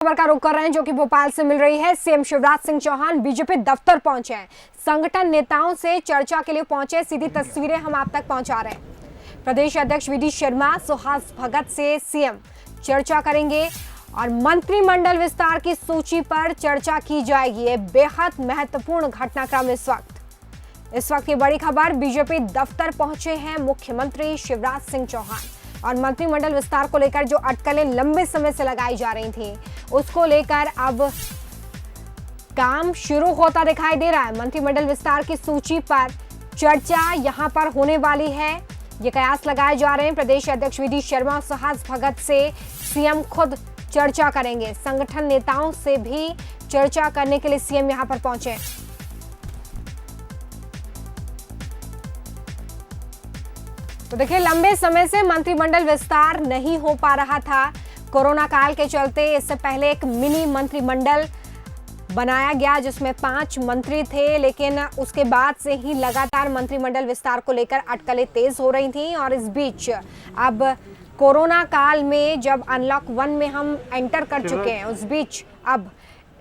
खबर का रुख कर रहे हैं जो कि भोपाल से मिल रही है। सीएम शिवराज सिंह चौहान बीजेपी दफ्तर पहुंचे हैं। संगठन नेताओं से चर्चा के लिए पहुंचे। सीधी तस्वीरें हम आप तक पहुंचा रहे हैं। प्रदेश अध्यक्ष वीडी शर्मा, सुहास भगत से सीएम चर्चा करेंगे और मंत्रिमंडल विस्तार की सूची पर चर्चा की जाएगी। ये बेहद महत्वपूर्ण घटनाक्रम इस वक्त की बड़ी खबर। बीजेपी दफ्तर पहुंचे हैं मुख्यमंत्री शिवराज सिंह चौहान और मंत्रिमंडल विस्तार को लेकर जो अटकलें लंबे समय से लगाई जा रही थी उसको लेकर अब काम शुरू होता दिखाई दे रहा है। मंत्रिमंडल विस्तार की सूची पर चर्चा यहां पर होने वाली है। ये कयास लगाए जा रहे हैं। प्रदेश अध्यक्ष वीडी शर्मा और सुहास भगत से सीएम खुद चर्चा करेंगे। संगठन नेताओं से भी चर्चा करने के लिए सीएम यहां पर पहुंचे। तो देखिए, लंबे समय से मंत्रिमंडल विस्तार नहीं हो पा रहा था कोरोना काल के चलते। इससे पहले एक मिनी मंत्रिमंडल बनाया गया जिसमें 5 मंत्री थे, लेकिन उसके बाद से ही लगातार मंत्रिमंडल विस्तार को लेकर अटकलें तेज हो रही थीं। और इस बीच अब कोरोना काल में जब अनलॉक 1 में हम एंटर कर चुके हैं, उस बीच अब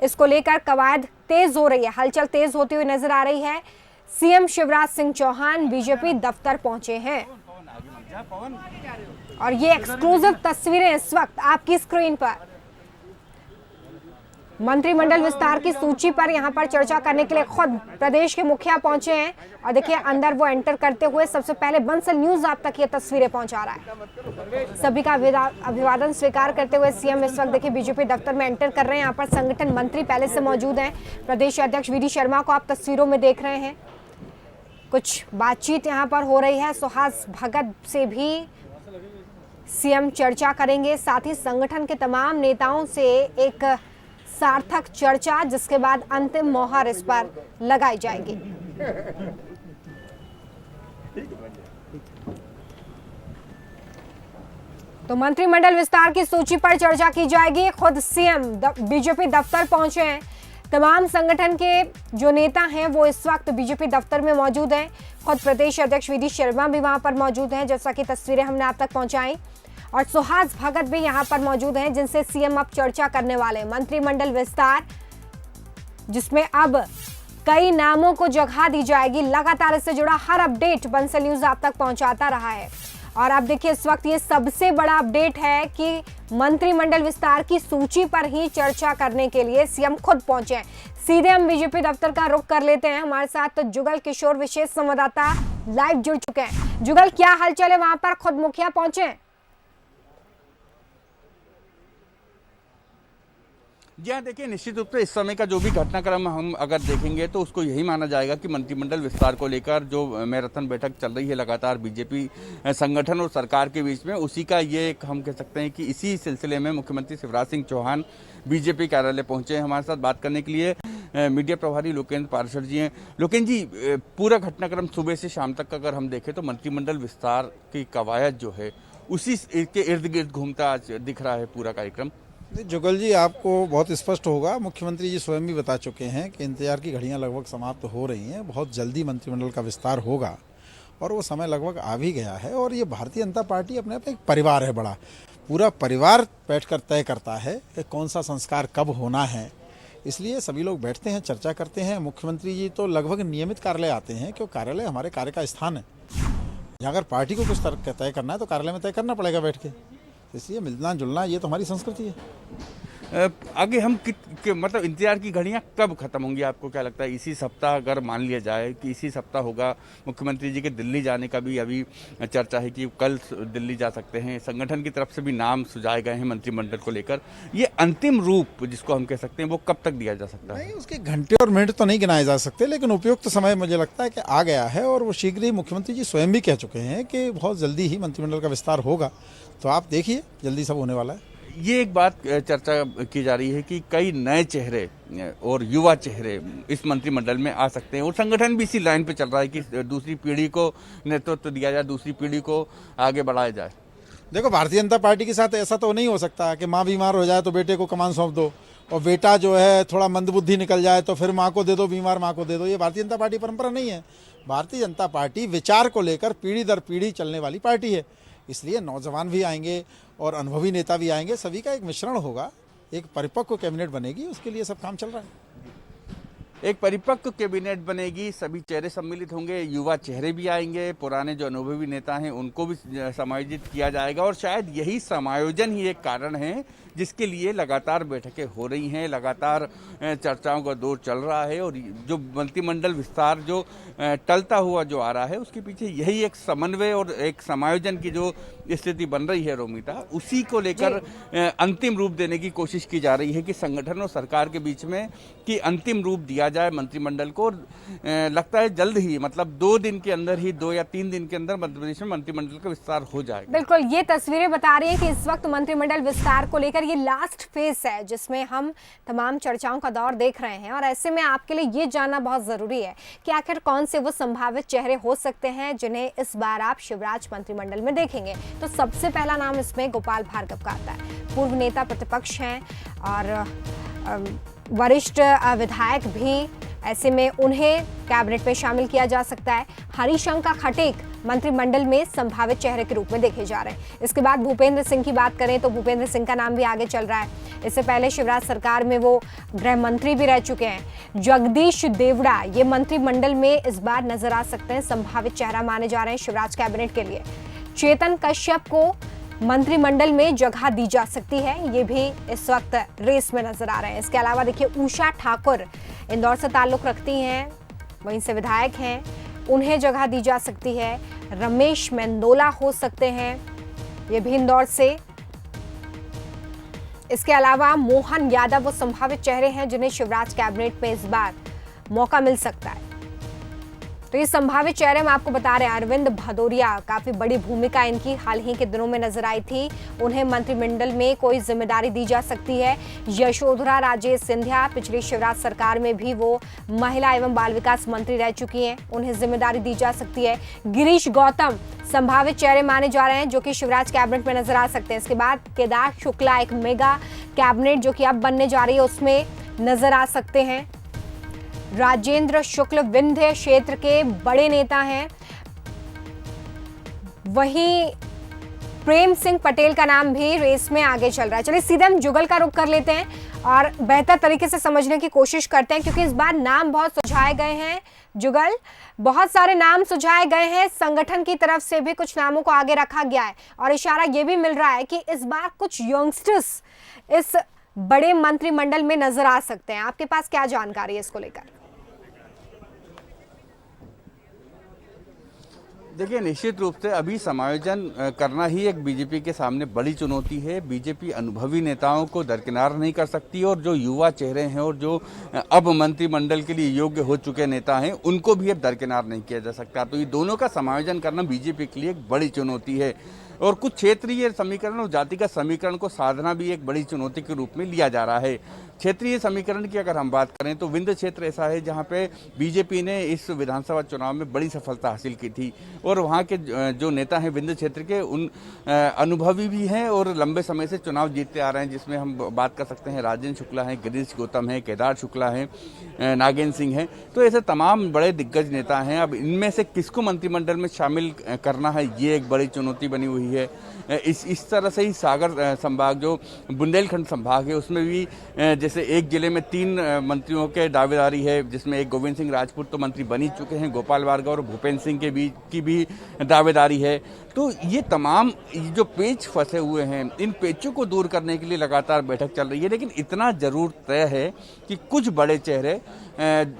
इसको लेकर कवायद तेज हो रही है, हलचल तेज होती हुई नजर आ रही है। सीएम शिवराज सिंह चौहान बीजेपी दफ्तर पहुंचे हैं और ये एक्सक्लूसिव तस्वीरें इस वक्त आपकी स्क्रीन पर। मंत्रिमंडल विस्तार की सूची पर यहां पर चर्चा करने के लिए खुद प्रदेश के मुखिया पहुंचे हैं और देखिए अंदर वो एंटर करते हुए सबसे पहले बंसल न्यूज आप तक ये तस्वीरें पहुंचा रहा है। सभी का अभिवादन स्वीकार करते हुए सीएम इस वक्त देखिए बीजेपी दफ्तर में एंटर कर रहे हैं। यहाँ पर संगठन मंत्री पहले से मौजूद हैं। प्रदेश अध्यक्ष वीडी शर्मा को आप तस्वीरों में देख रहे हैं। कुछ बातचीत यहाँ पर हो रही है। सुहास भगत से भी सीएम चर्चा करेंगे। साथ ही संगठन के तमाम नेताओं से एक सार्थक चर्चा, जिसके बाद अंतिम मोहर इस पर लगाई जाएगी। तो मंत्रिमंडल विस्तार की सूची पर चर्चा की जाएगी। खुद सीएम बीजेपी दफ्तर पहुंचे हैं। तमाम संगठन के जो नेता हैं वो इस वक्त बीजेपी दफ्तर में मौजूद हैं। खुद प्रदेश अध्यक्ष वीडी शर्मा भी वहां पर मौजूद हैं, जैसा कि तस्वीरें हमने आप तक पहुंचाई, और सुहास भगत भी यहां पर मौजूद हैं जिनसे सीएम अब चर्चा करने वाले हैं। मंत्रिमंडल विस्तार जिसमें अब कई नामों को जगह दी जाएगी। लगातार इससे जुड़ा हर अपडेट बंसल न्यूज आप तक पहुंचाता रहा है और अब देखिए इस वक्त ये सबसे बड़ा अपडेट है कि मंत्रिमंडल विस्तार की सूची पर ही चर्चा करने के लिए सीएम खुद पहुंचे हैं। सीधे हम बीजेपी दफ्तर का रुख कर लेते हैं। हमारे साथ तो जुगल किशोर विशेष संवाददाता लाइव जुड़ चुके हैं। जुगल, क्या हालचाल है? वहां पर खुद मुखिया पहुंचे हैं। जी हाँ, देखिए, निश्चित रूप से इस समय का जो भी घटनाक्रम हम अगर देखेंगे तो उसको यही माना जाएगा कि मंत्रिमंडल विस्तार को लेकर जो मैराथन बैठक चल रही है लगातार बीजेपी संगठन और सरकार के बीच में, उसी का ये एक हम कह सकते हैं कि इसी सिलसिले में मुख्यमंत्री शिवराज सिंह चौहान बीजेपी कार्यालय पहुंचे हैं। हमारे साथ बात करने के लिए मीडिया प्रभारी लोकेंद्र पार्षद जी हैं। लोकेंद्र जी, पूरा घटनाक्रम सुबह से शाम तक अगर हम देखें तो मंत्रिमंडल विस्तार की कवायद जो है उसी के इर्द गिर्द घूमता आज दिख रहा है पूरा कार्यक्रम। जुगल जी, आपको बहुत स्पष्ट होगा, मुख्यमंत्री जी स्वयं भी बता चुके हैं कि इंतजार की घड़ियां लगभग समाप्त हो रही हैं। बहुत जल्दी मंत्रिमंडल का विस्तार होगा और वो समय लगभग आ भी गया है। और ये भारतीय जनता पार्टी अपने आप एक परिवार है बड़ा। पूरा परिवार बैठकर तय करता है कि कौन सा संस्कार कब होना है। इसलिए सभी लोग बैठते हैं, चर्चा करते हैं। मुख्यमंत्री जी तो लगभग नियमित कार्यालय आते हैं क्योंकि कार्यालय हमारे कार्य का स्थान है। अगर पार्टी को कुछ तय करना है तो कार्यालय में तय करना पड़ेगा बैठ के। इसलिए मिलना जुलना ये तो हमारी संस्कृति है। आगे हम मतलब इंतजार की घड़ियां कब खत्म होंगी? आपको क्या लगता है? इसी सप्ताह अगर मान लिया जाए कि इसी सप्ताह होगा। मुख्यमंत्री जी के दिल्ली जाने का भी अभी चर्चा है कि कल दिल्ली जा सकते हैं। संगठन की तरफ से भी नाम सुझाए गए हैं मंत्रिमंडल को लेकर। ये अंतिम रूप जिसको हम कह सकते हैं वो कब तक दिया जा सकता है? नहीं, उसके घंटे और मिनट तो नहीं गिनाए जा सकते, लेकिन उपयुक्त समय मुझे लगता है कि आ गया है। और वो शीघ्र ही मुख्यमंत्री जी स्वयं भी कह चुके हैं कि बहुत जल्दी ही मंत्रिमंडल का विस्तार होगा। तो आप देखिए, जल्दी सब होने वाला है। ये एक बात चर्चा की जा रही है कि कई नए चेहरे और युवा चेहरे इस मंत्रिमंडल में आ सकते हैं और संगठन भी इसी लाइन पे चल रहा है कि दूसरी पीढ़ी को नेतृत्व दिया जाए, दूसरी पीढ़ी को आगे बढ़ाया जाए। देखो, भारतीय जनता पार्टी के साथ ऐसा तो नहीं हो सकता कि माँ बीमार हो जाए तो बेटे को कमान सौंप दो और बेटा जो है थोड़ा मंदबुद्धि निकल जाए तो फिर माँ को दे दो, बीमार माँ को दे दो। ये भारतीय जनता पार्टी परंपरा नहीं है। भारतीय जनता पार्टी विचार को लेकर पीढ़ी दर पीढ़ी चलने वाली पार्टी है। इसलिए नौजवान भी आएंगे और अनुभवी नेता भी आएंगे, सभी का एक मिश्रण होगा एक परिपक्व कैबिनेट बनेगी, उसके लिए सब काम चल रहा है। एक परिपक्व कैबिनेट बनेगी, सभी चेहरे सम्मिलित होंगे, युवा चेहरे भी आएंगे, पुराने जो अनुभवी नेता हैं उनको भी समायोजित किया जाएगा और शायद यही समायोजन ही एक कारण है जिसके लिए लगातार बैठकें हो रही हैं, लगातार चर्चाओं का दौर चल रहा है और जो मंत्रिमंडल विस्तार जो टलता हुआ जो आ रहा है उसके पीछे यही एक समन्वय और एक समायोजन की जो स्थिति बन रही है रोमिता, उसी को लेकर अंतिम रूप देने की कोशिश की जा रही है कि संगठन और सरकार के बीच में कि अंतिम रूप दिया जाए मंत्रिमंडल को। लगता है जल्द ही, मतलब 2 दिन के अंदर ही, 2 या 3 दिन के अंदर मध्य प्रदेश में मंत्रिमंडल का विस्तार हो जाएगा। बिल्कुल, ये तस्वीरें बता रही है कि इस वक्त मंत्रिमंडल विस्तार को लेकर ये लास्ट फेज है जिसमें हम तमाम चर्चाओं का दौर देख रहे हैं और ऐसे में आपके लिए ये जानना बहुत जरूरी है कि आखिर कौन से वो संभावित चेहरे हो सकते हैं जिन्हें इस बार आप शिवराज मंत्रिमंडल में देखेंगे। तो सबसे पहला नाम इसमें गोपाल भार्गव का आता है। पूर्व नेता प्रतिपक्ष हैं और वरिष्ठ विधायक भी, ऐसे में उन्हें कैबिनेट में शामिल किया जा सकता है। हरिशंकर खटीक मंत्रिमंडल में संभावित चेहरे के रूप में देखे जा रहे हैं। इसके बाद भूपेंद्र सिंह की बात करें तो भूपेंद्र सिंह का नाम भी आगे चल रहा है। इससे पहले शिवराज सरकार में वो गृह मंत्री भी रह चुके हैं। जगदीश देवड़ा ये मंत्रिमंडल में इस बार नजर आ सकते हैं, संभावित चेहरा माने जा रहे हैं शिवराज कैबिनेट के लिए। चेतन कश्यप को मंत्रिमंडल में जगह दी जा सकती है, ये भी इस वक्त रेस में नजर आ रहे हैं। इसके अलावा देखिए उषा ठाकुर इंदौर से ताल्लुक रखती हैं, वहीं से विधायक हैं, उन्हें जगह दी जा सकती है। रमेश मेंदोला हो सकते हैं, ये भी इंदौर से। इसके अलावा मोहन यादव वो संभावित चेहरे हैं जिन्हें शिवराज कैबिनेट में इस बार मौका मिल सकता है। तो ये संभावित चेहरे हम आपको बता रहे हैं। अरविंद भदौरिया, काफी बड़ी भूमिका इनकी हाल ही के दिनों में नजर आई थी, उन्हें मंत्रिमंडल में कोई जिम्मेदारी दी जा सकती है। यशोधरा राजे सिंधिया, पिछली शिवराज सरकार में भी वो महिला एवं बाल विकास मंत्री रह चुकी हैं, उन्हें जिम्मेदारी दी जा सकती है। गिरीश गौतम संभावित चेहरे माने जा रहे हैं जो कि शिवराज कैबिनेट में नजर आ सकते हैं। इसके बाद केदार शुक्ला, एक मेगा कैबिनेट जो कि अब बनने जा रही है उसमें नजर आ सकते हैं। राजेंद्र शुक्ल विंध्य क्षेत्र के बड़े नेता हैं। वहीं प्रेम सिंह पटेल का नाम भी रेस में आगे चल रहा है। चलिए सीधे हम जुगल का रुख कर लेते हैं और बेहतर तरीके से समझने की कोशिश करते हैं, क्योंकि इस बार नाम बहुत सुझाए गए हैं। जुगल, बहुत सारे नाम सुझाए गए हैं, संगठन की तरफ से भी कुछ नामों को आगे रखा गया है और इशारा यह भी मिल रहा है कि इस बार कुछ यंगस्टर्स इस बड़े मंत्रिमंडल में नजर आ सकते हैं। आपके पास क्या जानकारी है इसको लेकर? देखिए, निश्चित रूप से अभी समायोजन करना ही एक बीजेपी के सामने बड़ी चुनौती है। बीजेपी अनुभवी नेताओं को दरकिनार नहीं कर सकती और जो युवा चेहरे हैं और जो अब मंत्रिमंडल के लिए योग्य हो चुके नेता हैं उनको भी अब दरकिनार नहीं किया जा सकता। तो ये दोनों का समायोजन करना बीजेपी के लिए एक बड़ी चुनौती है और कुछ क्षेत्रीय समीकरण और जातिगत समीकरण को साधना भी एक बड़ी चुनौती के रूप में लिया जा रहा है। क्षेत्रीय समीकरण की अगर हम बात करें तो विंध्य क्षेत्र ऐसा है जहां पे बीजेपी ने इस विधानसभा चुनाव में बड़ी सफलता हासिल की थी और वहां के जो नेता हैं विंध्य क्षेत्र के उन अनुभवी भी हैं और लंबे समय से चुनाव जीतते आ रहे हैं, जिसमें हम बात कर सकते हैं राजेंद्र शुक्ला हैं, गिरीश गौतम हैं, केदार शुक्ला हैं, नागेंद्र सिंह हैं। तो ऐसे तमाम बड़े दिग्गज नेता हैं। अब इनमें से किसको मंत्रिमंडल में शामिल करना है, ये एक बड़ी चुनौती बनी हुई है। इस तरह से ही सागर संभाग जो बुंदेलखंड संभाग है उसमें भी जैसे एक जिले में 3 मंत्रियों के दावेदारी है, जिसमें एक गोविंद सिंह राजपूत तो मंत्री बन ही चुके हैं, गोपाल भार्गव और भूपेंद्र सिंह के बीच की भी दावेदारी है। तो ये तमाम जो पेच फंसे हुए हैं, इन पेचों को दूर करने के लिए लगातार बैठक चल रही है। लेकिन इतना जरूर तय है कि कुछ बड़े चेहरे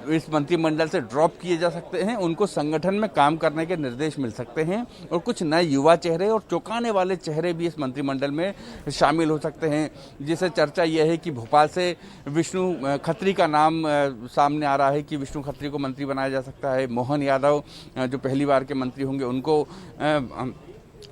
इस मंत्रिमंडल से ड्रॉप किए जा सकते हैं, उनको संगठन में काम करने के निर्देश मिल सकते हैं और कुछ नए युवा चेहरे और चौंकाने वाले चेहरे भी इस मंत्रिमंडल में शामिल हो सकते हैं। जिसे चर्चा यह है कि भोपाल से विष्णु खत्री का नाम सामने आ रहा है कि विष्णु खत्री को मंत्री बनाया जा सकता है। मोहन यादव जो पहली बार के मंत्री होंगे उनको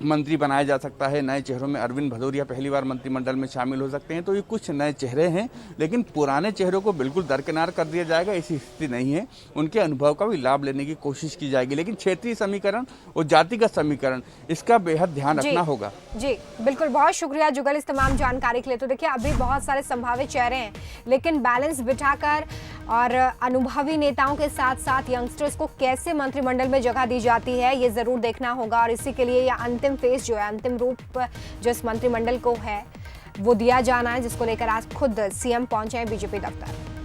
मंत्री बनाया जा सकता है। नए चेहरों में अरविंद भदौरिया पहली बार मंत्रिमंडल में शामिल हो सकते हैं। तो ये कुछ नए चेहरे हैं, लेकिन पुराने चेहरों को बिल्कुल दरकिनार कर दिया जाएगा ऐसी स्थिति नहीं है। उनके अनुभव का भी लाभ लेने की कोशिश की जाएगी, लेकिन क्षेत्रीय समीकरण और जातिगत समीकरण इसका बेहद ध्यान रखना होगा। जी बिल्कुल, बहुत शुक्रिया जुगल इस तमाम जानकारी के लिए। तो देखिए, अभी बहुत सारे संभावित चेहरे हैं, लेकिन बैलेंस बिठाकर और अनुभवी नेताओं के साथ साथ यंगस्टर्स को कैसे मंत्रिमंडल में जगह दी जाती है ये जरूर देखना होगा। और इसी के लिए यह अंतिम फेज जो है, अंतिम रूप जो इस मंत्रिमंडल को है वो दिया जाना है, जिसको लेकर आज खुद सीएम पहुंचे हैं बीजेपी दफ्तर।